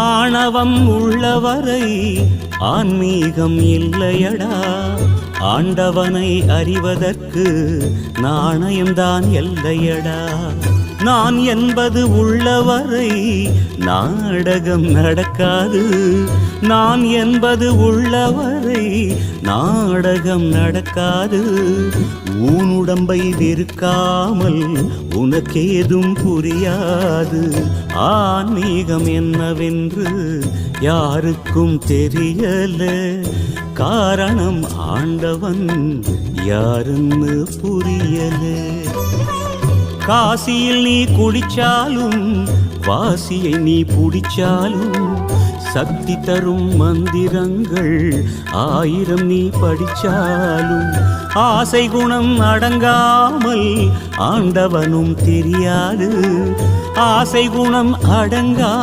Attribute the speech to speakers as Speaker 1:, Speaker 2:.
Speaker 1: ஆணவம் உள்ளவரை ஆன்மீகம் இல்லையடா. ஆண்டவனை அறிவதற்கு நாணயம்தான் எல்லையடா. நான் என்பது உள்ளவரை நாடகம் நடக்காது. நான் என்பது உள்ளவரை நாடகம் நடக்காது. ஊனுடம்பை வெறுக்காமல் உனக்கேதும் புரியாது. ஆன்மீகம் என்னவென்று யாருக்கும் தெரியல. காரணம் ஆண்டவன் யாருன்னு புரியல. காசியில் நீ குடிச்சாலும் வாசியை நீ புடிச்சாலும் சக்தி தரும் மந்திரங்கள் 1000 நீ படிச்சாலும் ஆசை குணம் அடங்காமல் ஆண்டவனும் தெரியாது. ஆசை குணம் அடங்கா